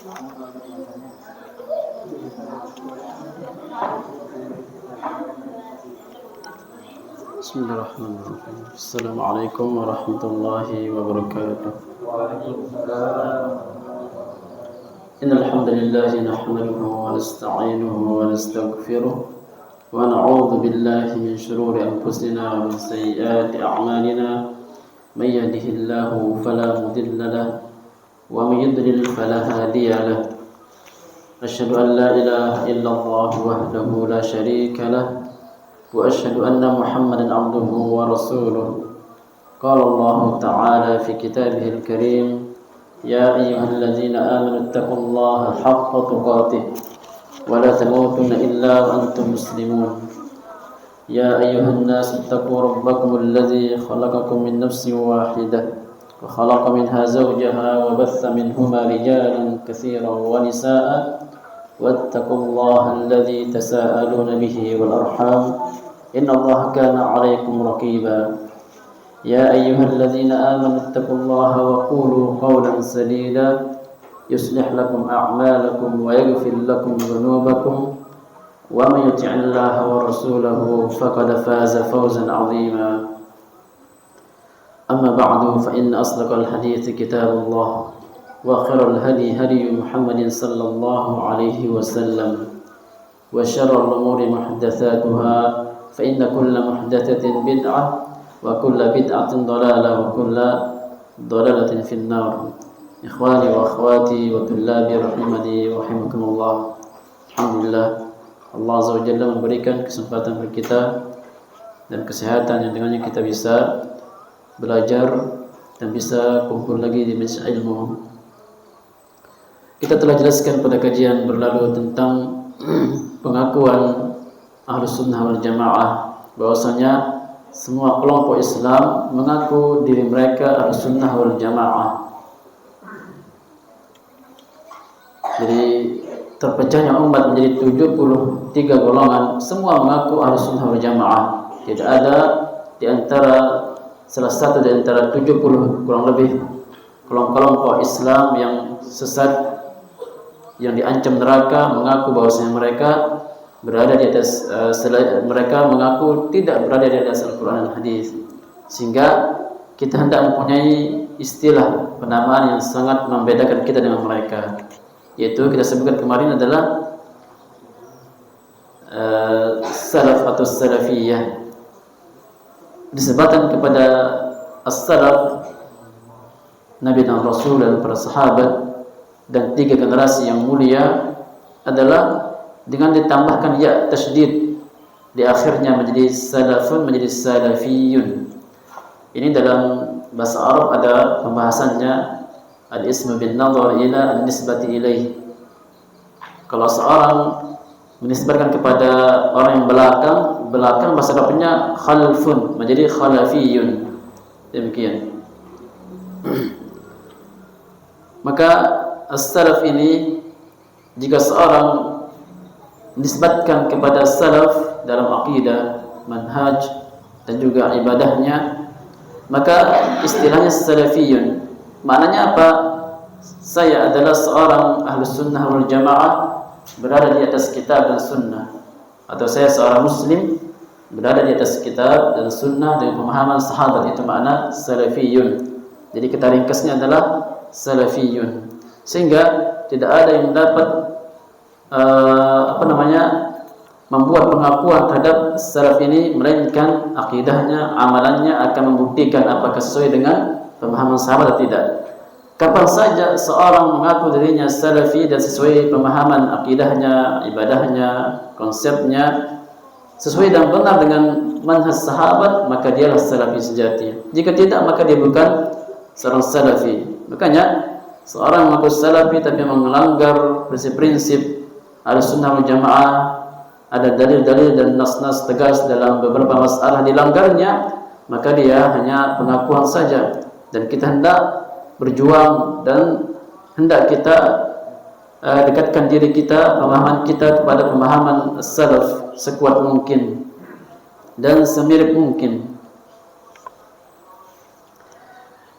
Bismillahirrahmanirrahim. Assalamualaikum warahmatullahi wabarakatuh. Innal hamdalillah nahmaduhu wa nasta'inuhu wa nastaghfiruh wa na'udzu billahi min shururi anfusina wa min sayyiati a'malina. May yahdihillahu fala mudilla lahu wa may yudlil fala hadiya lahu. Asyhadu an la ilaha illallah wahdahu la syarika lahu وأشهد أن محمدًا عبده ورسوله. قال الله تعالى في كتابه الكريم: يا أيها الذين آمنوا اتقوا الله حق تقاته ولا تموتن إلا وأنتم مسلمون. يا أيها الناس اتقوا ربكم الذي خلقكم من نفس واحدة وخلق منها زوجها وبث منهما رجالًا كثيرًا ونساء واتقوا الله الذي تساءلون به والأرحام إن الله كان عليكم رقيبا. يا أيها الذين آمنوا اتقوا الله وقولوا قولا سديدا يصلح لكم أعمالكم ويغفر لكم ذنوبكم ومن يطع الله ورسوله فقد فاز فوزا عظيما. أما بعد فإن أصدق الحديث كتاب الله وخير الهدي هدي محمد صلى الله عليه وسلم وشر الأمور محدثاتها فإن كل محدثة بدعة وكل بدعة ضلالة وكل ضلالة في النار. إخواني وأخواتي وطلابي rahimani rahimakumullah. Alhamdulillah, Allah Azza wa Jalla memberikan kesempatan bagi kita dan kesehatan yang dengannya kita bisa belajar dan bisa kumpul lagi di majelis ilmu. Kita telah jelaskan pada kajian berlalu tentang pengakuan Ahlus Sunnah wal Jamaah bahwasanya semua kelompok Islam mengaku diri mereka Ahlus Sunnah wal Jamaah. Jadi terpecahnya umat menjadi 73 golongan, semua mengaku Ahlus Sunnah wal Jamaah. Tidak ada di antara salah satu di antara 70 kurang lebih kelompok Islam yang sesat, yang diancam neraka, mengaku bahwasanya mereka berada di atas mereka mengaku tidak berada di atas Al-Quran dan Hadis. Sehingga kita hendak mempunyai istilah penamaan yang sangat membedakan kita dengan mereka, yaitu kita sebutkan kemarin adalah salaf atau salafiyah. Disebutkan kepada as-salaf Nabi dan Rasul dan para sahabat dan 3 generasi yang mulia adalah dengan ditambahkan ya tasydid di akhirnya menjadi salafun, menjadi salafiyun. Ini dalam bahasa Arab ada pembahasannya, al-ismu bin nadhar ila an-nisbati ilaih. Kalau seorang menisbatkan kepada orang yang belakang bahasa Arabnya khalfun, menjadi khalafiyun. Demikian. Maka as-salaf ini, jika seorang menisbatkan kepada salaf dalam akidah, manhaj dan juga ibadahnya, maka istilahnya salafiyun. Maknanya apa? Saya adalah seorang Ahlus Sunnah wal Jamaah, berada di atas kitab dan sunnah. Atau saya seorang muslim berada di atas kitab dan sunnah dengan pemahaman sahabat. Itu makna salafiyun. Jadi kita ringkasnya adalah salafiyun. Sehingga tidak ada yang dapat membuat pengakuan terhadap salaf ini melainkan akidahnya, amalannya akan membuktikan apakah sesuai dengan pemahaman sahabat atau tidak. Kapan saja seorang mengaku dirinya salafi dan sesuai pemahaman akidahnya, ibadahnya, konsepnya sesuai dan benar dengan manhaj sahabat, maka dialah salafi sejati. Jika tidak, maka dia bukan seorang salafi. Makanya seorang mengaku salafi tapi melanggar prinsip-prinsip Ahlussunnah wal Jamaah, ada dalil-dalil dan nas-nas tegas dalam beberapa masalah dilanggarnya, maka dia hanya pengakuan saja. Dan kita hendak berjuang dan hendak kita dekatkan diri kita, pemahaman kita kepada pemahaman salaf sekuat mungkin dan semirip mungkin.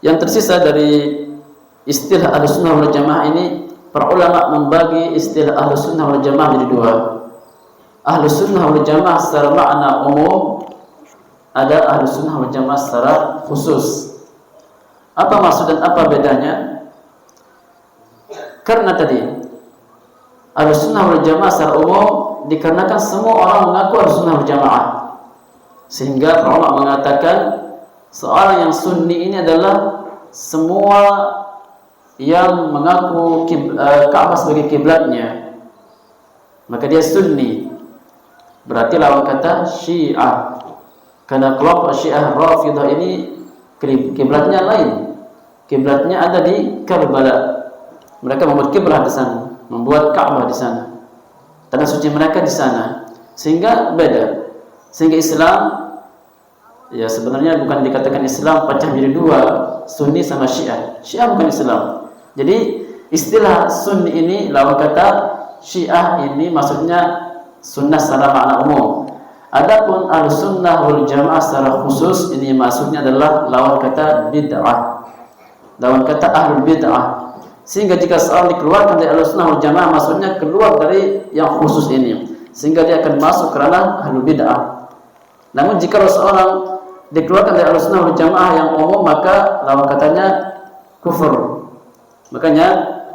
Yang tersisa dari istilah Ahlussunnah wal Jamaah ini para ulama membagi istilah Ahlus Sunnah wal Jamaah menjadi dua. Ahlus Sunnah wal Jamaah secara makna umum, ada Ahlus Sunnah wal Jamaah secara khusus. Apa maksud dan apa bedanya? Karena tadi Ahlus Sunnah wal Jamaah secara umum dikarenakan semua orang mengaku Ahlus Sunnah wal Jamaah, sehingga para ulama mengatakan seorang yang sunni ini adalah semua yang mengaku Ka'bah sebagai kiblatnya, maka dia sunni. Berarti lawan kata Syiah, karena kelompok Syiah Rafidah ini kiblatnya lain. Kiblatnya ada di Karbala. Mereka membuat kiblat di sana, membuat Ka'bah di sana, tanah suci mereka di sana, sehingga beda. Sehingga Islam, ya sebenarnya bukan dikatakan Islam pecah menjadi dua, Sunni sama Syiah. Syiah bukan Islam. Jadi istilah Sunni ini lawan kata Syiah ini maksudnya sunnah secara makna umum. Adapun Ahlus Sunnah wal Jamaah secara khusus ini maksudnya adalah lawan kata bid'ah, lawan kata ahlul bid'ah. Sehingga jika seorang dikeluarkan dari Ahlus Sunnah wal Jamaah, maksudnya keluar dari yang khusus ini, sehingga dia akan masuk ke ranah ahlul bid'ah. Namun jika seorang dikeluarkan dari Ahlus Sunnah wal Jamaah yang umum, maka lawan katanya kufur. Makanya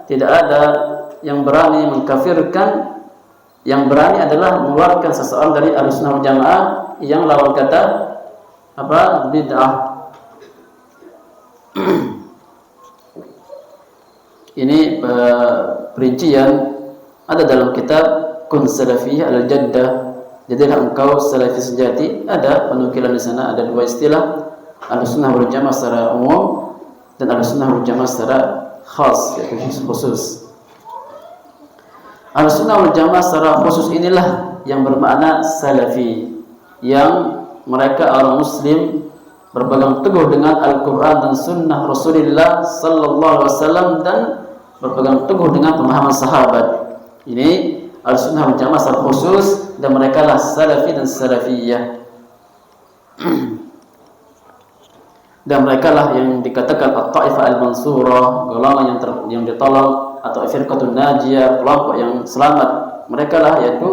tidak ada yang berani mengkafirkan. Yang berani adalah mengeluarkan seseorang dari Ahlus Sunnah wal Jamaah yang lawan kata apa? Bid'ah. Ini perincian ada dalam kitab Kun Salafiyah Al-Jaddah, jadilah engkau salafi sejati. Ada penukilan di sana, ada dua istilah, Ahlus Sunnah wal Jamaah secara umum dan Ahlus Sunnah wal Jamaah secara khas, yaitu khusus. Ahlus Sunnah wal Jamaah secara khusus inilah yang bermakna salafi, yang mereka orang muslim berpegang teguh dengan Al-Quran dan Sunnah Rasulullah Sallallahu Alaihi Wasallam dan berpegang teguh dengan pemahaman sahabat. Ini Ahlus Sunnah wal Jamaah secara khusus, dan mereka lah salafi dan salafiyah. Dan mereka lah yang dikatakan At-Ta'ifah Al-Mansurah, golongan yang ditolong, atau Firqatun Najiyah, kelompok yang selamat. Mereka lah yaitu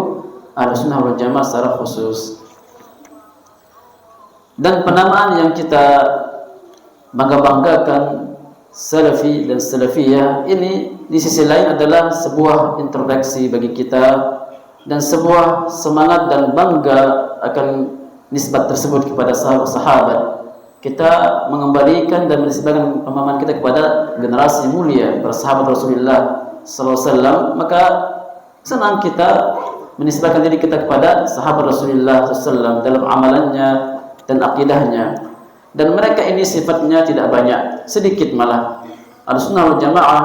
Ahlus Sunnah wal Jamaah secara khusus. Dan penamaan yang kita bangga-banggakan Salafi dan Salafiyah ini di sisi lain adalah sebuah introduksi bagi kita dan sebuah semangat dan bangga akan nisbat tersebut kepada sahabat. Kita mengembalikan dan menisbahkan pemahaman kita kepada generasi mulia para sahabat Rasulullah sallallahu alaihi wasallam, maka senang kita menisbahkan diri kita kepada sahabat Rasulullah sallallahu alaihi wasallam dalam amalannya dan akidahnya. Dan mereka ini sifatnya tidak banyak, sedikit malah. Ahlus Sunnah wal Jamaah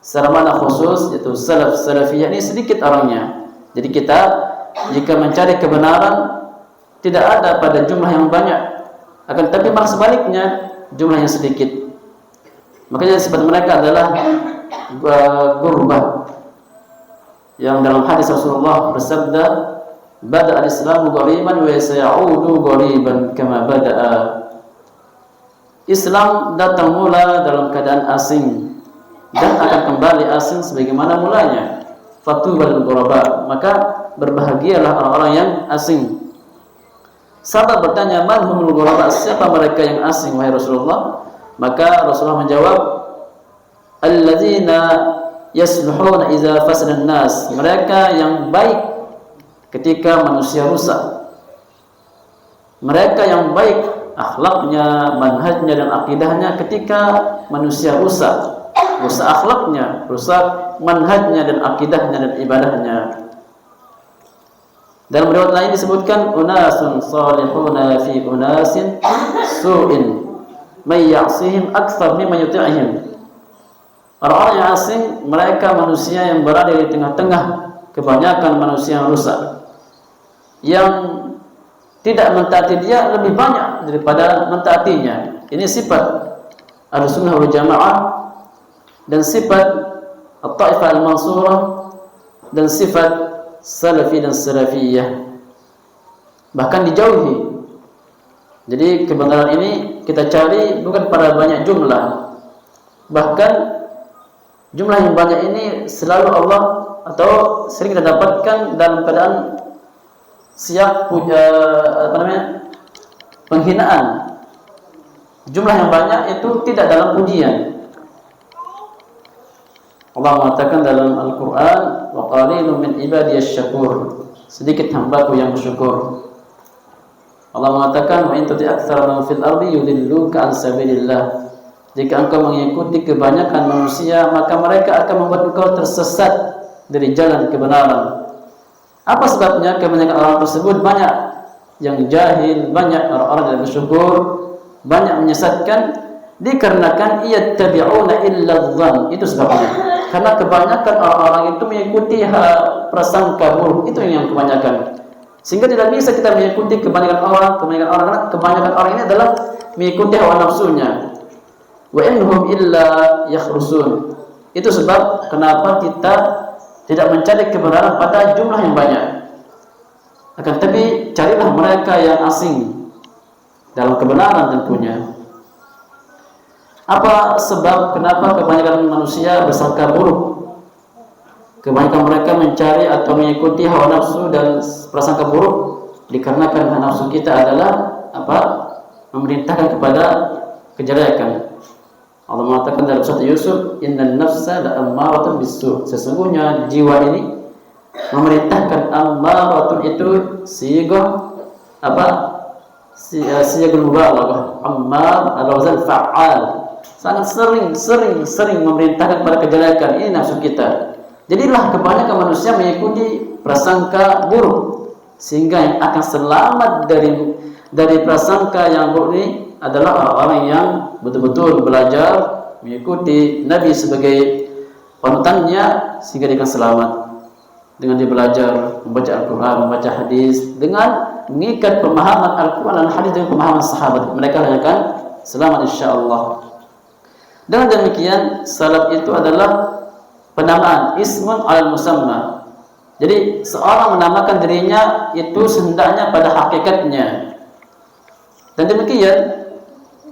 secara makna khusus yaitu salaf salafiyah ini sedikit orangnya. Jadi kita jika mencari kebenaran tidak ada pada jumlah yang banyak, akan tapi malah sebaliknya jumlah yang sedikit. Makanya sifat mereka adalah gurbah, yang dalam hadis Rasulullah bersabda, "Bada al-Islamu ghariban wa sayaudu ghariban kama bada'a." Islam datang mula dalam keadaan asing dan akan kembali asing sebagaimana mulanya. Fatubal ghuraba, maka berbahagialah orang-orang yang asing. Sahabat bertanya, "Man humul ghuraba?" Siapa mereka yang asing wahai Rasulullah? Maka Rasulullah menjawab, "Alladzina yasluhuna idza fasada an-nas." Mereka yang baik ketika manusia rusak. Mereka yang baik akhlaknya, manhajnya dan akidahnya ketika manusia rusak. Rusak akhlaknya, rusak manhajnya dan akidahnya dan ibadahnya. Dalam riwayat lain disebutkan, "Unasun salihuna fi unasin su'in may ya'sihim aktsar mimma yuti'ihim." Orang-orang yang asing, mereka manusia yang berada di tengah-tengah kebanyakan manusia yang rusak, yang tidak mentaati dia lebih banyak daripada mentaatinya. Ini sifat Ahlus Sunnah wal Jamaah dan sifat At-Ta'ifah Al-Mansurah dan sifat Salafi dan Salafiyah. Bahkan dijauhi. Jadi kebenaran ini kita cari bukan pada banyak jumlah. Bahkan Jumlah yang banyak ini selalu Allah atau sering kita dapatkan dalam keadaan siap penghinaan. Jumlah yang banyak itu tidak dalam pujian. Allah mengatakan dalam Al-Quran, wa qalilun min ibadiyasy syakur, sedikit hambaku yang bersyukur. Allah mengatakan, wa in tuti aktsara man fil ardi yudilluka an sabilillah, jika engkau mengikuti kebanyakan manusia maka mereka akan membuat engkau tersesat dari jalan kebenaran. Apa sebabnya? Kebanyakan orang tersebut banyak yang jahil, banyak orang-orang yang bersyukur, banyak menyesatkan dikarenakan yattabi'una illa dhann. Itu sebabnya. Karena kebanyakan orang-orang itu mengikuti prasangka buruk, itu yang kebanyakan. Sehingga tidak bisa kita mengikuti kebanyakan orang karena kebanyakan orang ini adalah mengikuti hawa nafsunya. Wa innahum illa yakhrusun. Itu sebab kenapa kita tidak mencari kebenaran pada jumlah yang banyak. Akan tetapi carilah mereka yang asing dalam kebenaran tentunya. Apa sebab kenapa kebanyakan manusia bersangka buruk? Kebanyakan mereka mencari atau mengikuti hawa nafsu dan prasangka buruk dikarenakan hawa nafsu kita adalah memerintahkan kepada kejelekan. Allah mengatakan dalam surat Yusuf, innan nafsa la'ammaratun bis-su'. Sesungguhnya jiwa ini memerintahkan, ammaratun itu sigah sigahul mubalaghah. Ammar al-wazan fa'al. Sangat sering memerintahkan pada kejelekan. Ini nafsu kita. Jadilah kebanyakan manusia mengikuti prasangka buruk, sehingga yang akan selamat dari prasangka yang buruk ini adalah orang-orang yang betul-betul belajar mengikuti Nabi sebagai panutannya, sehingga dia akan selamat dengan dia belajar membaca Al-Quran, membaca hadis, dengan mengikat pemahaman Al-Quran dan hadis dengan pemahaman sahabat. Mereka akan selamat insyaallah. Dengan demikian salaf itu adalah penamaan ismun al musamma. Jadi seorang menamakan dirinya itu sehendaknya pada hakikatnya. Dan demikian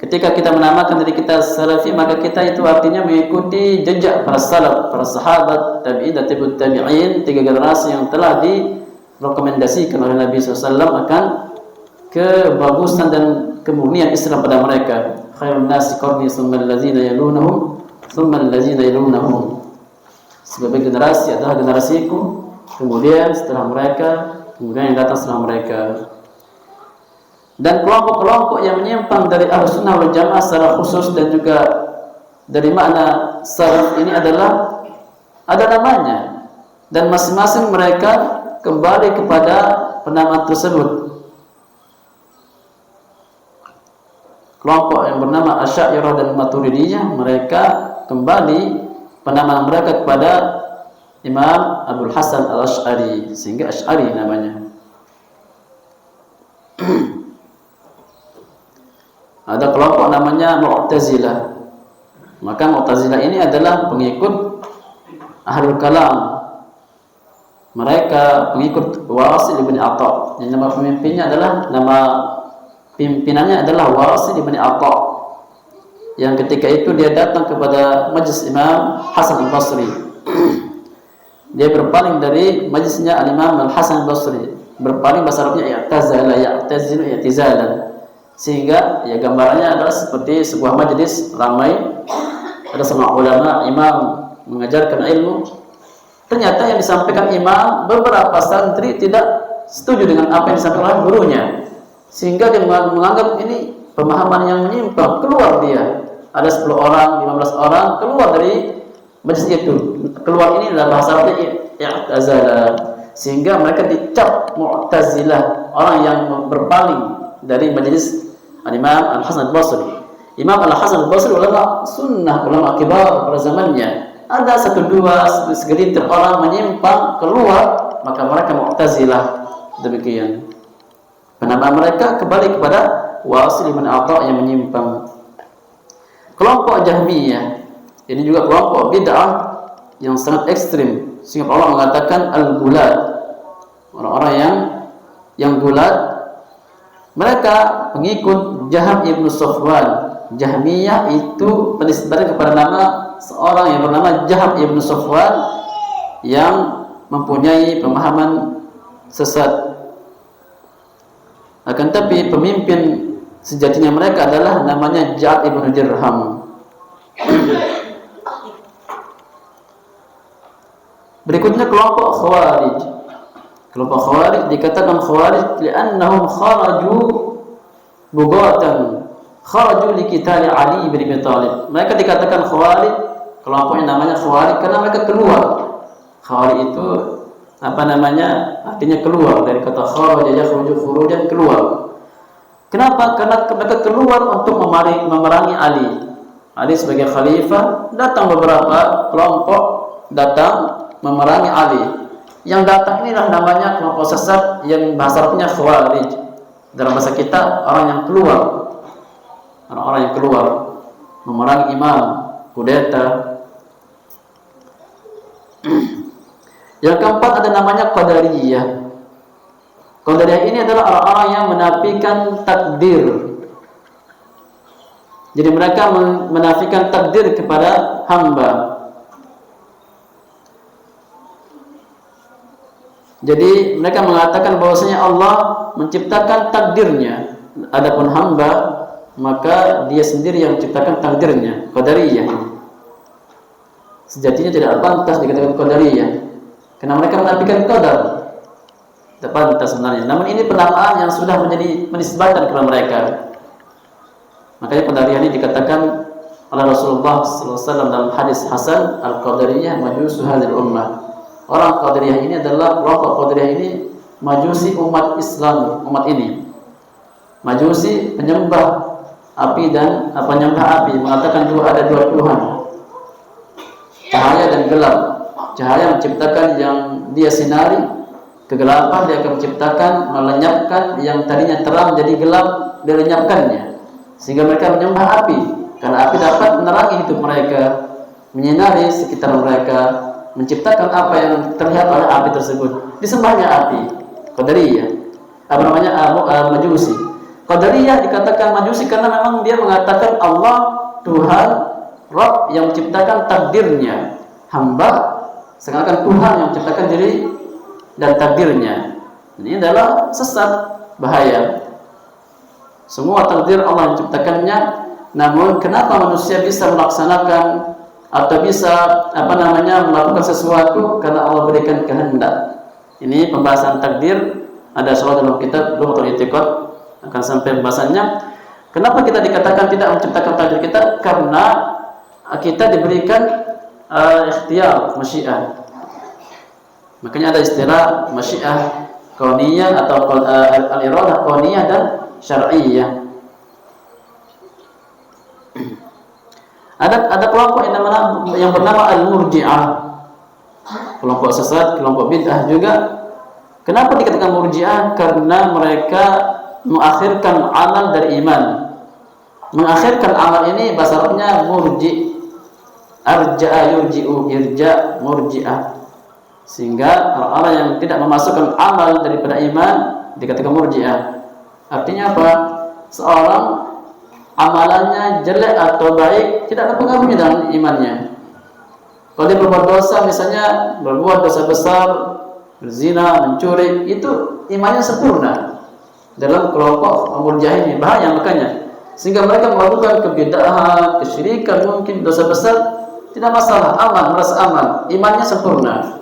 ketika kita menamakan diri kita salafi, maka kita itu artinya mengikuti jejak para salaf, para sahabat, tabi'in dan tabi'ut tabi'in, 3 generasi yang telah direkomendasikan oleh Nabi SAW akan kebagusan dan kemurnian Islam pada mereka. Khairun nasi qarni tsumma allazina yalunahum tsumma allazina yalunahum. Sebagai generasi adalah generasiku, kemudian setelah mereka, kemudian yang datang setelah mereka. Dan kelompok-kelompok yang menyimpang dari Ahlussunnah wal Jamaah secara khusus dan juga dari makna salaf ini adalah ada namanya, dan masing-masing mereka kembali kepada penamaan tersebut. Kelompok yang bernama Asy'ariyah dan Maturidiyah, mereka kembali penamaan mereka kepada Imam Abdul Hasan Al-Asy'ari, sehingga Asy'ari namanya. Ada kelompok namanya Mu'tazilah. Maka Mu'tazilah ini adalah pengikut Ahlul Kalam. Mereka pengikut Wasil bin Atha. Yang nama pimpinannya adalah Wasil bin Atha. Yang ketika itu dia datang kepada majlis Imam Hasan Al-Basri. Dia berpaling dari majlisnya Al-Imam Al-Hasan Al-Basri. Berpaling bahasa Arabnya ya'tazilu i'tizalan. Sehingga ya gambarannya adalah seperti sebuah majlis ramai, ada semua ulama, imam mengajarkan ilmu. Ternyata yang disampaikan imam, beberapa santri tidak setuju dengan apa yang disampaikan oleh gurunya, sehingga dia menganggap ini pemahaman yang menyimpang. Keluar dia, ada 10 orang, 15 orang keluar dari majlis itu. Keluar ini adalah bahasa Arabnya i'tazala, sehingga mereka dicap Mu'tazilah, orang yang berpaling dari majlis Imam Al-Hasan Al-Basri. Imam Al-Hasan Al-Basri ulama sunnah, ulama kibar pada zamannya. Ada 1-2 segelintir orang menyimpang keluar, maka mereka Mu'tazilah. Demikian. Penamaan mereka kembali kepada Wasil bin Atha yang menyimpang. Kelompok Jahmiyah ini juga kelompok bid'ah yang sangat ekstrim, sehingga Allah mengatakan al-gulat, orang-orang yang gulat. Mereka pengikut Jaham ibn Safwan. Jahmiyah itu penisbatan kepada nama seorang yang bernama Jahm ibn Safwan yang mempunyai pemahaman sesat. Akan tapi pemimpin sejatinya mereka adalah namanya Ja'ad ibn Dirham. Berikutnya kelompok Khawarij. Kelompok Khawarij dikatakan Khawarij li'annahum kharaju bughatan, kharaju liqitali Ali bin Abi Thalib. Mereka dikatakan Khawarij, kelompoknya namanya Khawarij karena mereka keluar. Khawarij itu artinya keluar dari kata kharaja yakhruju khurujan, keluar. Kenapa? Karena mereka keluar untuk memerangi Ali. Ali sebagai khalifah, datang beberapa kelompok datang memerangi Ali. Yang datang inilah namanya kelompok sesat yang bahasa Arabnya Khawarij. Dalam bahasa kita orang yang keluar. Orang-orang yang keluar memerangi imam, kudeta. Yang keempat ada namanya Qadariyah. Qadariyah ini adalah orang-orang yang menafikan takdir. Jadi mereka menafikan takdir kepada hamba. Jadi mereka mengatakan bahwasanya Allah menciptakan takdirnya, adapun hamba maka dia sendiri yang menciptakan takdirnya. Qadariyah. Sejatinya tidak pantas dikatakan Qadariyah, karena mereka menafikan qadar. Tidak pantas sebenarnya. Namun ini penamaan yang sudah menjadi penisbatan kepada mereka. Makanya Qadariyah ini dikatakan oleh Rasulullah SAW dalam hadis Hasan, Al-Qadariyah majusu hadhil ummah. Orang Qadariyah ini adalah kelompok Qadariyah ini majusi umat Islam, umat ini. Majusi penyembah api dan penyembah api, mengatakan ada dua Tuhan, cahaya dan gelap. Cahaya menciptakan yang dia sinari, kegelapan dia akan menciptakan, melenyapkan yang tadinya terang jadi gelap, dilenyapkannya. Sehingga mereka menyembah api, karena api dapat menerangi hidup mereka, menyinari sekitar mereka, menciptakan apa yang terlihat oleh api tersebut. Disembahnya api. Qadariyah. Majusi. Qadariyah dikatakan majusi karena memang dia mengatakan Allah Tuhan, Rabb yang menciptakan takdirnya hamba, sedangkan Tuhan yang menciptakan diri dan takdirnya. Ini adalah sesat, bahaya. Semua takdir Allah yang menciptakannya, namun kenapa manusia bisa melaksanakan atau bisa melakukan sesuatu karena Allah berikan kehendak. Ini pembahasan takdir, ada soal dalam kitab Lum'atul I'tiqad, akan sampai pembahasannya. Kenapa kita dikatakan tidak menciptakan takdir kita? Karena kita diberikan ikhtiyar, masyiah. Makanya ada istilah masyiah kauniyah atau al-iradah kauniyah dan syar'iyyah. Ada kelompok yang bernama Al-Murji'ah, kelompok sesat, kelompok bid'ah juga. Kenapa dikatakan Murji'ah? Karena mereka mengakhirkan amal dari iman. Mengakhirkan amal ini bahasa Arabnya murji, arja'a yurji'u, irja, murji'ah. Sehingga orang-orang yang tidak memasukkan amal daripada iman dikatakan Murji'ah. Artinya apa? Seorang amalannya jelek atau baik tidak ada pengaruhnya dengan imannya. Kalau dia berbuat dosa, misalnya berbuat dosa besar, berzina, mencuri, itu imannya sempurna. Dalam kelompok Murji'ah ini bahaya makanya. Sehingga mereka melakukan kebid'ahan, kesyirikan, mungkin dosa besar, tidak masalah, aman, merasa aman, imannya sempurna.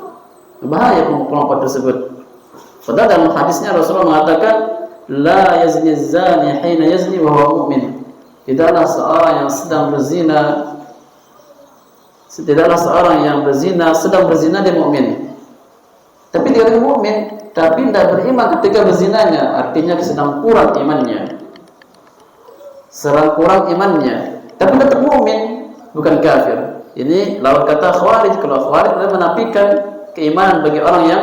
Bahaya kelompok tersebut. Padahal dalam hadisnya Rasulullah mengatakan, la yazni zani hina yazni wa huwa mu'min. Tidaklah seorang yang sedang berzina sedang berzina dia mukmin. Tapi dia mukmin, tapi tidak beriman ketika berzinanya, artinya sedang kurang imannya. Tapi tetap mukmin, bukan kafir. Ini lawan kata Khawarij. Kalau Khawarij adalah menafikan keimanan bagi orang yang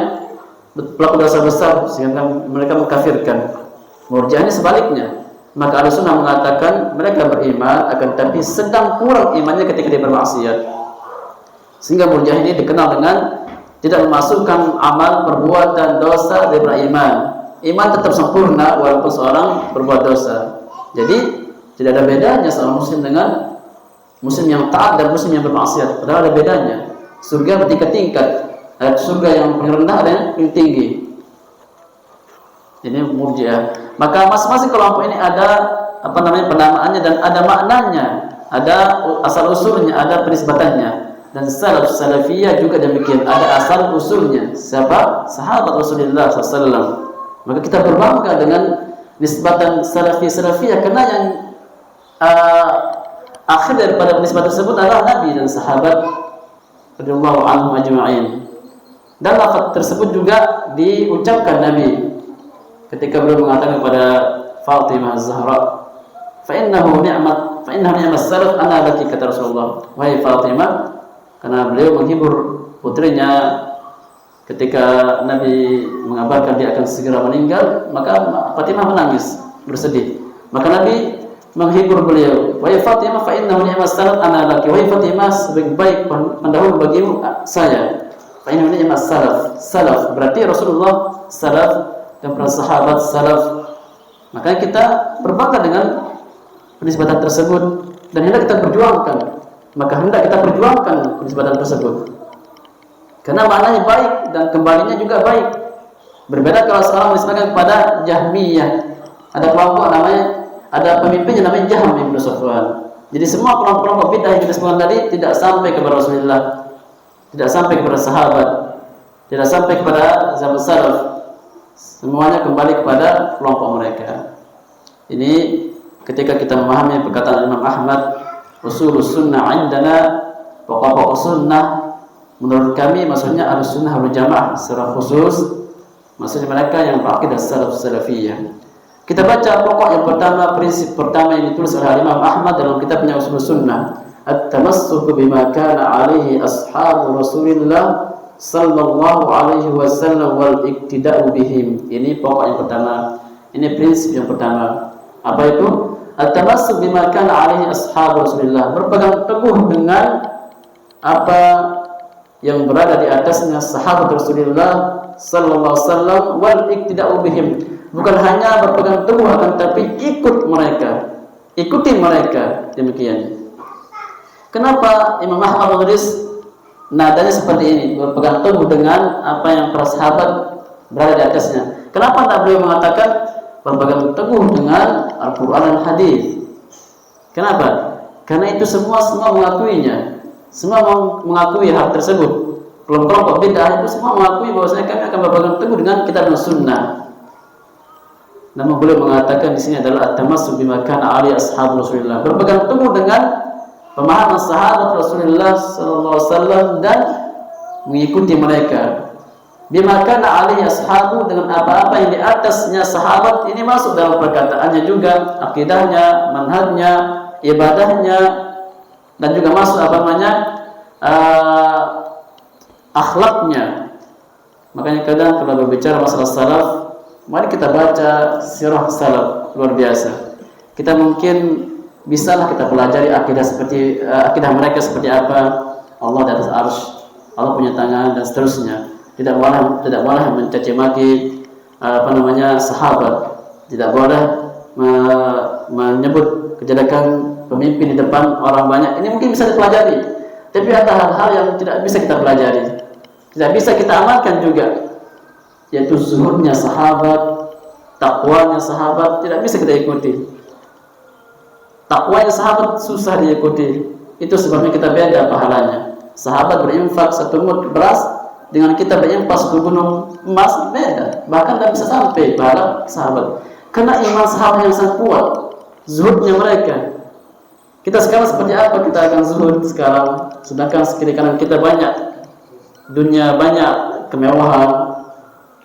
pelaku dosa besar sehingga mereka mengkafirkan. Murji'ah ini sebaliknya. Maka Ahlussunnah mengatakan mereka beriman akan tapi sedang kurang imannya ketika dia bermaksiat. Sehingga Murji'ah ini dikenal dengan tidak memasukkan amal perbuatan dosa daripada iman. Iman tetap sempurna walaupun seorang berbuat dosa. Jadi tidak ada bedanya seorang muslim dengan Muslim yang taat dan muslim yang bermaksiat. Padahal ada bedanya. Surga bertingkat-tingkat. Ada surga yang paling rendah, ada yang paling tinggi. Ini Murji'ah. Maka masing-masing kelompok ini ada penamaannya dan ada maknanya, ada asal usulnya, ada penisbatannya. Dan salafiyah juga demikian, ada asal usulnya. Siapa? Sahabat Rasulullah SAW. Maka kita berbangga dengan nisbatan salafiyah karena yang akhir daripada nisbah tersebut adalah Nabi dan sahabat radhiyallahu anhum ajma'in. Dan lafaz tersebut juga diucapkan Nabi ketika beliau mengatakan kepada Fatimah Az-Zahra, fa innahu ni'mat salaf ana laki, kata Rasulullah, wahai Fatimah, karena beliau menghibur putrinya ketika Nabi mengabarkan dia akan segera meninggal, maka Fatimah menangis, bersedih. Maka Nabi menghibur beliau, wahai Fatimah, fa innahu ni'mat salaf ana laki, wahai Fatimah, sebaik pendahulu bagimu saya. Fa innahu ni'mat salaf berarti Rasulullah salaf dan para sahabat salaf. Maka kita berbangga dengan penisbatan tersebut dan hendak kita perjuangkan. Maka hendak kita perjuangkan penisbatan tersebut karena maknanya baik dan kembalinya juga baik. Berbeda kalau sekarang menisbatkan kepada Jahmiyah. Ada kelompok namanya, ada pemimpinnya namanya Jahm bin Safwan. Jadi semua kelompok-kelompok bid'ah yang disebutkan tadi tidak sampai kepada Rasulullah, tidak sampai kepada sahabat, tidak sampai kepada sahabat salaf. Semuanya kembali kepada kelompok mereka. Ini ketika kita memahami perkataan Imam Ahmad, usulus sunnah indana, pokok-pokok sunnah menurut kami maksudnya Ahlussunnah wal Jamaah secara khusus, maksudnya mereka yang berakidah salafiyah. Kita baca pokok yang pertama, prinsip pertama yang ditulis oleh Imam Ahmad dalam kitabnya Ushulus Sunnah, at-tamassuku bima kana alaihi ashabu Rasulillah sallallahu alaihi wasallam wal iktida'u bihim. Ini pokok yang pertama, ini prinsip yang pertama. Apa itu? At-tamassuk bima kana alaihi ashabu Rasulillah, berpegang teguh dengan apa yang berada di atasnya sahabat Rasulullah sallallahu alaihi wasallam wal iktida'u bihim. Bukan hanya berpegang teguh akan tapi ikut mereka, ikuti mereka, demikian. Kenapa Imam Ahmad menulis nadanya seperti ini, berpegang teguh dengan apa yang para sahabat berada di atasnya? Kenapa tidak beliau mengatakan berpegang teguh dengan Al-Quran dan Hadis? Kenapa? Karena itu semua mengakuinya, semua mengakui hal tersebut. Kelompok bid'ah itu semua mengakui bahwasanya kami akan berpegang teguh dengan kitab dan sunnah. Namun beliau mengatakan di sini adalah at-tamassuk bima kana ali ashabu Rasulillah, berpegang teguh dengan pemahaman sahabat Rasulullah sallallahu alaihi wasallam dan mengikuti mereka. Bima kana ali ashabu, dengan apa-apa yang di atasnya sahabat. Ini masuk dalam perkataannya juga, akidahnya, manhajnya, ibadahnya, dan juga masuk akhlaknya. Makanya kadang kalau berbicara masalah salaf, mari kita baca sirah salaf, luar biasa. Kita mungkin bisalah kita pelajari akidah mereka seperti apa. Allah di atas arsy, Allah punya tangan dan seterusnya. Tidak boleh mencaci maki sahabat. Tidak boleh menyebut kejelekan pemimpin di depan orang banyak. Ini mungkin bisa dipelajari. Tapi ada hal-hal yang tidak bisa kita pelajari, tidak bisa kita amalkan juga, yaitu zuhudnya sahabat, takwanya sahabat, tidak bisa kita ikuti. Takwanya sahabat susah diikuti. Itu sebabnya kita beda pahalanya. Sahabat berinfak 1 mud beras dengan kita berinfak 1 gunung emas, beda. Bahkan tidak bisa sampai pahala sahabat. Karena iman sahabat yang sangat kuat, zuhudnya mereka. Kita sekarang seperti apa? Kita akan zuhud sekarang, sedangkan kiri kanan kita banyak dunia, banyak kemewahan.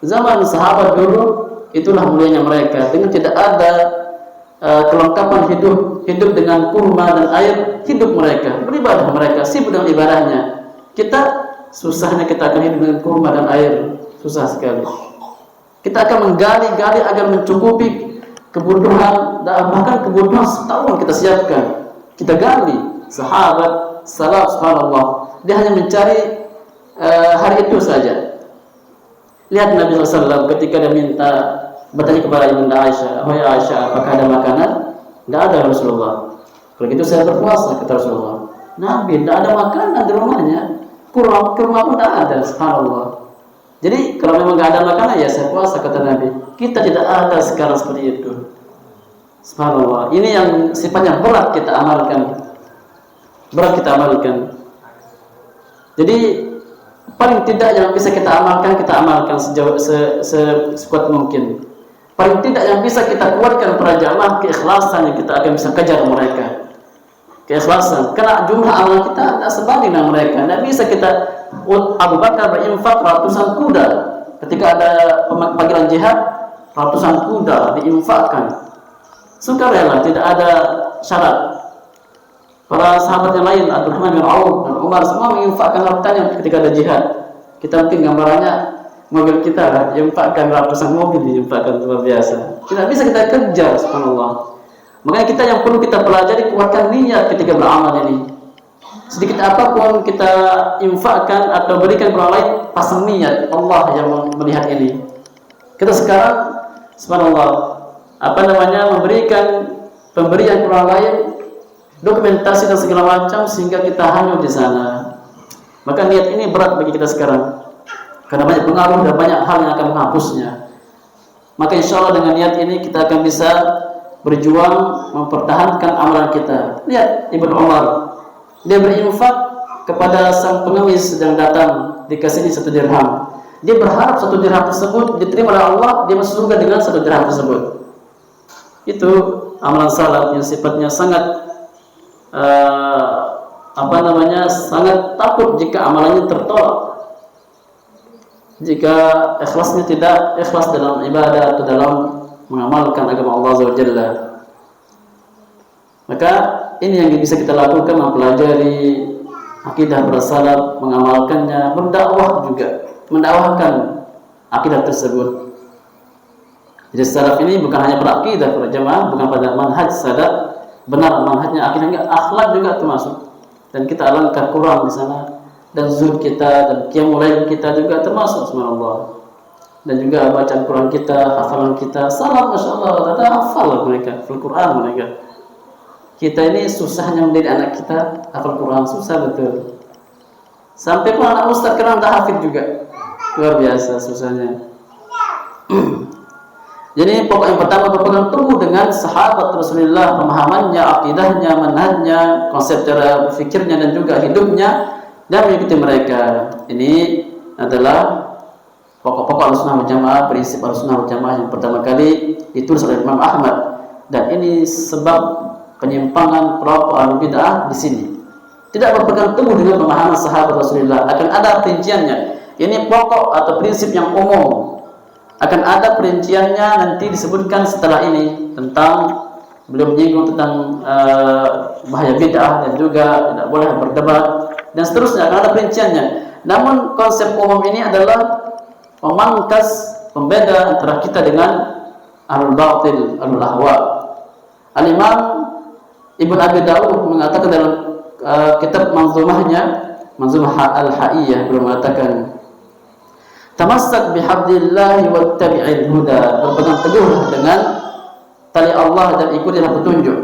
Zaman sahabat dulu itulah mulianya mereka, dengan tidak ada kelengkapan hidup dengan kurma dan air, hidup mereka, beribadah mereka, sibuk dengan ibadahnya. Kita susahnya kita akan hidup dengan kurma dan air, susah sekali. Kita akan menggali-gali agar mencukupi kebutuhan, bahkan kebutuhan setahun kita siapkan. Kita gali. Sahabat salaf, subhanallah, dia hanya mencari hari itu saja. Lihat Nabi SAW ketika dia bertanya kepada Ibunda Aisyah, "Wahai Aisyah, apakah ada makanan?" Tidak ada, Rasulullah. Kalau gitu saya berpuasa, kata Rasulullah. Nabi tidak ada makanan di rumahnya, kurma pun tidak ada, subhanallah. Jadi kalau memang tidak ada makanan ya saya puasa, kata Nabi. Kita tidak ada sekarang seperti itu, subhanallah. Ini yang sifatnya berat kita amalkan, Jadi paling tidak yang bisa kita amalkan sejauh sekuat mungkin. Paling tidak yang bisa kita kuatkan para jamaah, keikhlasan yang kita akan bisa kejar mereka. Keikhlasan, karena jumlah amal kita tidak sebanding dengan mereka. Tidak bisa kita, Abu Bakar berinfak ratusan kuda ketika ada panggilan jihad, ratusan kuda diinfakkan sukarela, tidak ada syarat. Para sahabat yang lain, Abdurrahman bin Auf dan Umar, semua menginfakkan hartanya ketika ada jihad. Kita mungkin gambarannya mobil kita lah, diinfakkan ratusan mobil, diinfakkan luar biasa. Tidak bisa kita kejar, subhanallah. Makanya kita yang perlu kita pelajari, kuatkan niat ketika beramal ini. Sedikit apapun kita infakkan atau berikan kepada orang lain, pasang niat, Allah yang melihat ini. Kita sekarang, subhanallah, memberikan pemberian kepada orang lain, dokumentasi dan segala macam, sehingga kita hanyut di sana. Maka niat ini berat bagi kita sekarang, karena banyak pengaruh dan banyak hal yang akan menghapusnya. Maka insya Allah dengan niat ini kita akan bisa berjuang mempertahankan amalan kita. Lihat Ibnu Umar, dia berinfak kepada sang pengemis sedang datang, dikasih 1 dirham. Dia berharap 1 dirham tersebut diterima oleh Allah, dia masuk surga dengan 1 dirham tersebut. Itu amalan salaf yang sifatnya sangat sangat takut jika amalannya tertolak, jika ikhlasnya tidak ikhlas dalam ibadah atau dalam mengamalkan agama Allah Azza wa Jalla. Maka ini yang bisa kita lakukan, mempelajari akidah para salaf, mengamalkannya, berdakwah juga, mendakwahkan akidah tersebut. Jadi salaf ini bukan hanya berakidah para jamaah, bukan pada manhaj salaf, benar manhajnya akidahnya, akhlak juga termasuk. Dan kita alangkah kurang di sana, dan zuhud kita dan qiyamul lail kita juga termasuk, subhanallah. Dan juga bacaan Quran kita, hafalan kita, salaf masyaallah, ada hafal mereka, Al-Quran mereka. Kita ini susahnya mendidik anak kita hafal Quran, susah betul. Sampai pun anak ustaz kadang tak hafid juga, luar biasa susahnya. Jadi pokok yang pertama, berpegang teguh dengan sahabat Rasulullah, pemahamannya, akidahnya, manhajnya, konsep cara berfikirnya dan juga hidupnya, dan mengikuti mereka. Ini adalah pokok-pokok Ahlussunnah wal Jamaah, prinsip Ahlussunnah wal Jamaah yang pertama kali ditulis oleh Imam Ahmad. Dan ini sebab penyimpangan kelompok Ahlul Bid'ah di sini. Tidak berpegang teguh dengan pemahaman sahabat Rasulullah. Akan ada perinciannya. Ini pokok atau prinsip yang umum. Akan ada perinciannya nanti disebutkan setelah ini, tentang beliau menyinggung tentang bahaya bid'ah dan juga tidak boleh berdebat dan seterusnya. Akan ada perinciannya. Namun konsep umum ini adalah memangkas, pembeda antara kita dengan ahlul batil, ahlul ahwa. Al-Imam Ibn Abi Dawud mengatakan dalam kitab manzumahnya, Manzumah Al-Haiyah, beliau mengatakan, tamassak bihablillahi wattabi'il huda, berpegang teguh dengan tali Allah dan ikutilah petunjuk.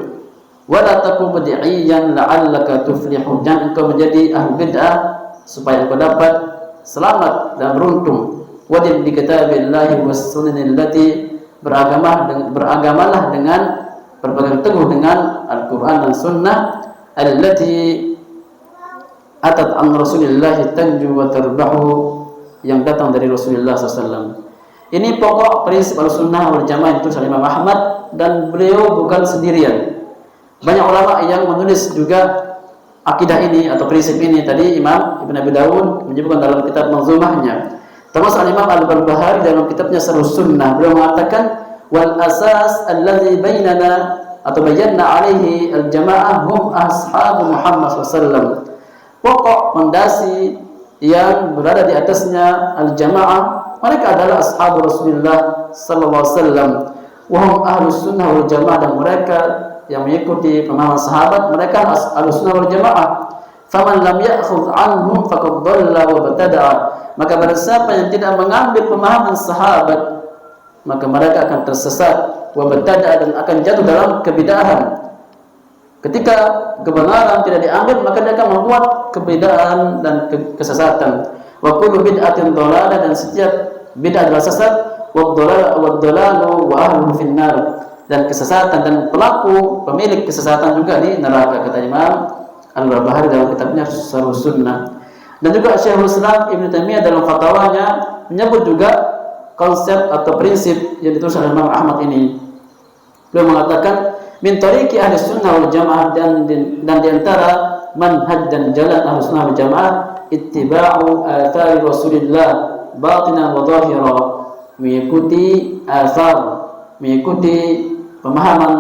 Wala taku bid'iyan la'allaka tuflihu, jangan engkau menjadi ahli bid'ah supaya engkau dapat selamat dan beruntung. Wadin bi kitabillahi was sunnanil lati, beragamalah dengan berpegang teguh dengan Al-Qur'an dan sunnah allati atat an Rasulillah tanju wa tarbahu, yang datang dari Rasulullah SAW. Ini pokok prinsip Ahlussunnah wal Jamaah itu oleh Imam Ahmad, dan beliau bukan sendirian. Banyak ulama yang menulis juga akidah ini atau prinsip ini. Tadi Imam Ibn Abi Dawud menyebutkan dalam kitab manzumahnya. Termasuk Imam Al-Barbahari dalam kitabnya Syarh Sunnah, beliau mengatakan wal asas alladzi bainana atau bayanna alaihi al-jamaah hum ashabu Muhammad SAW. Pokok fondasi yang berada di atasnya al-jamaah, mereka adalah ashabu Rasulullah sallallahu alaihi wasallam. Wa hum ahlus sunnah wal jamaah, dan mereka yang mengikuti pemahaman sahabat, mereka ahlus sunnah wal jamaah. Faman lam ya'khudh anhum faqad dhalla wa btada'a, maka barang siapa yang tidak mengambil pemahaman sahabat, maka mereka akan tersesat, wa btada'a, dan akan jatuh dalam kebid'ahan. Ketika kebenaran tidak diambil, maka dia akan membuat kebedaan dan kesesatan. Wa kullu bid'atin dhalalah, dan setiap bid'ah adalah sesat. Wa dhalalu wa ahluhu finnar, dan kesesatan dan pelaku pemilik kesesatan juga di neraka, kata Imam Al-Barbahari dalam kitabnya Syarh Sunnah. Dan juga Syekhul Islam Ibnu Taimiyah dalam fatwanya menyebut juga konsep atau prinsip yang ditulis oleh Imam Ahmad ini. Beliau mengatakan min tariqi ahli sunnah wal jamaah, dan di antara manhaj dan jalan ahli sunnah wal jamaah ittiba'u athari Rasulillah batinan wa zahira, mengikuti athar, mengikuti pemahaman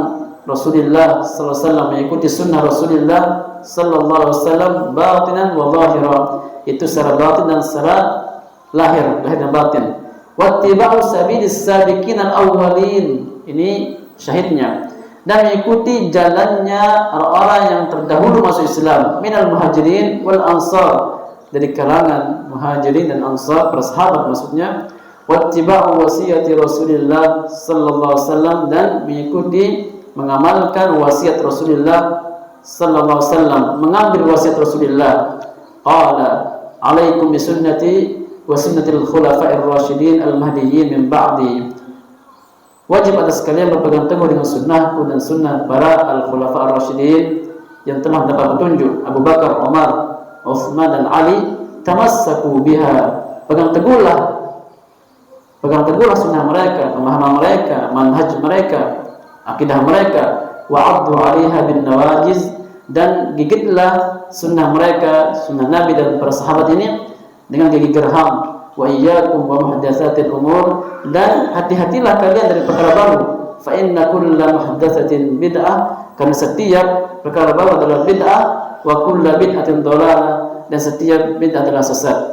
Rasulullah sallallahu alaihi wasallam, mengikuti sunnah Rasulullah sallallahu alaihi wasallam batinan wa zahira, itu secara batin dan secara lahir dan batin. Wattiba'u sabilis sabiqin al-awwalin, ini syahidnya, dan mengikuti jalannya orang-orang yang terdahulu masuk Islam, minal muhajirin wal ansar, dari kalangan muhajirin dan ansar, para sahabat maksudnya. Wattiba'u wasiyati Rasulillah sallallahu alaihi wasallam, dan mengikuti mengamalkan wasiat Rasulullah sallallahu alaihi wasallam, mengambil wasiat Rasulullah. Qala alaikum bisunnati wa sunnatil khulafa'ir rasyidin al-mahdiyyin min ba'di, wajib atas kalian berpegang teguh dengan sunnahku dan sunnah para al-khulafa ar-rasyidin yang telah mendapat petunjuk, Abu Bakar, Umar, Utsman dan Ali. Tamassaku biha, pegang teguhlah sunnah mereka, pemahaman mereka, manhaj mereka, akidah mereka. Wa'addu 'alaiha bin nawajiz, dan gigitlah sunnah mereka, sunnah Nabi dan para sahabat ini dengan gigi gerham. Wa iyyakum wa muhdatsatil umur, dan hati-hatilah kalian dari perkara baru. Fa inna kulla muhdatsatin bid'ah, karena setiap perkara baru adalah bid'ah. Wa kulla bid'atin dhalalah, dan setiap bid'ah adalah sesat.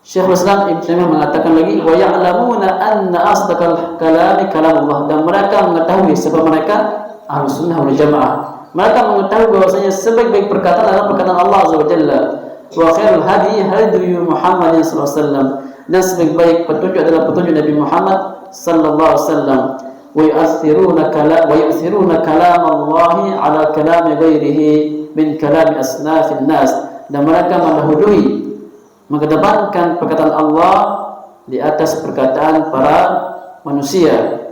Syekhul Islam Ibnu Taimiyah mengatakan lagi, wa ya'lamuna anna asdaqal kalami kalamullah, dan mereka mengetahui sebab mereka Ahlus Sunnah wal Jamaah, mereka mengetahui bahwasanya sebaik-baik perkataan adalah perkataan Allah Azza wa Jalla. Wa khairul hadi hadi Muhammad sallallahu alaihi wasallam, dan sebaik-baik petunjuk adalah petunjuk Nabi Muhammad sallallahu alaihi wasallam. Wa yu'thiruna kalam Allah ala kalam ghairihi min kalam asnafin nas, dan mereka mendahului, mengedepankan perkataan Allah di atas perkataan para manusia.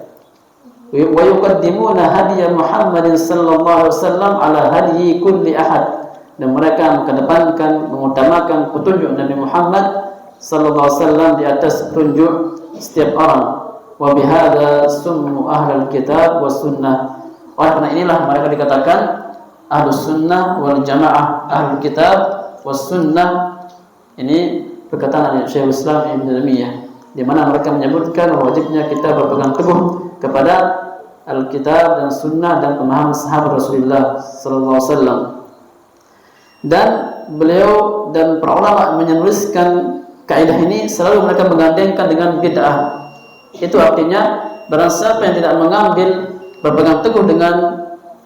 Wa yuqaddimuna hadiya Muhammadin sallallahu alaihi wasallam ala hadiyi kulli ahad, dan mereka mengedepankan, mengutamakan petunjuk Nabi Muhammad sallallahu alaihi wasallam di atas petunjuk setiap orang. Wa bihadza summu ahlul kitab was sunnah, oleh karena inilah mereka dikatakan ahlus sunnah wal jamaah, ahlul kitab was sunnah. Ini perkataan Syekhul Islam Ibnu Taimiyah, di mana mereka menyebutkan wajibnya kita berpegang teguh kepada Alkitab dan Sunnah dan pemahaman sahabat Rasulullah sallallahu alaihi wasallam. Dan beliau dan para ulama menuliskan kaidah ini selalu mereka menggandengkan dengan bid'ah. Itu artinya barang siapa yang tidak mengambil berpegang teguh dengan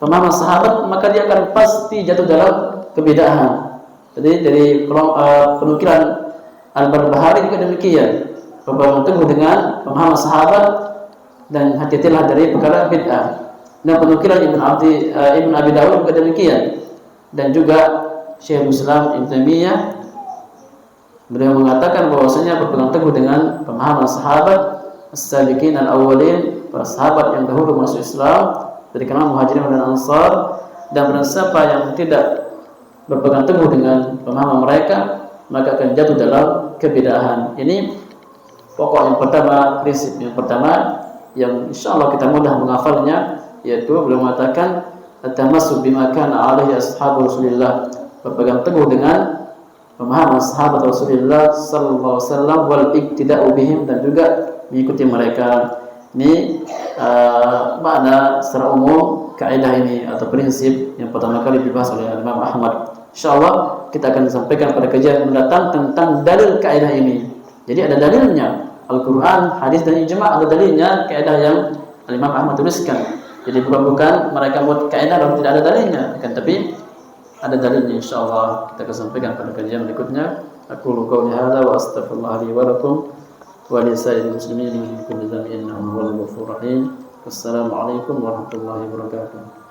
pemahaman sahabat, maka dia akan pasti jatuh dalam kebid'ahan. Jadi dari penukilan Al-Barbahari juga demikian, berpegang teguh dengan pemahaman sahabat dan hati-hatilah dari perkara bid'ah. Dan penukilan Ibn Abi Dawud juga demikian. Dan juga Syekhul Islam Ibnu Taimiyah, beliau mengatakan bahwasanya berpegang teguh dengan pemahaman sahabat as-sabiqin al-awwalin, para sahabat yang dahulu masuk Islam dari kalangan muhajirin dan ansar. Dan barang siapa yang tidak berpegang teguh dengan pemahaman mereka, maka akan jatuh dalam kebid'ahan. Ini pokok yang pertama, prinsip yang pertama yang insyaallah kita mudah menghafalnya, yaitu beliau mengatakan at-tamassuk bima kana alaihi ashabu Rasulillah, berpegang teguh dengan pemahaman sahabat Rasulullah sallallahu alaihi wasallam, wal iktida'u bihim, dan juga mengikuti mereka. Ini makna secara umum kaidah ini atau prinsip yang pertama kali dibahas oleh Imam Ahmad. Insyaallah kita akan sampaikan pada kajian mendatang tentang dalil kaidah ini. Jadi ada dalilnya, Al-Quran, hadis dan ijma', ada dalilnya kaidah yang Imam Ahmad tuliskan. Jadi bukan mereka buat kaidah lalu tidak ada dalilnya, kan, tapi ada dalilnya. Insyaallah kita akan sampaikan pada kajian berikutnya. Aqulu qouli hadza wa astaghfirullah li wa lakum wa li sa'iril muslimin min kulli dhanbin innahu huwal ghafurur rahim. Wassalamu alaikum warahmatullahi wabarakatuh.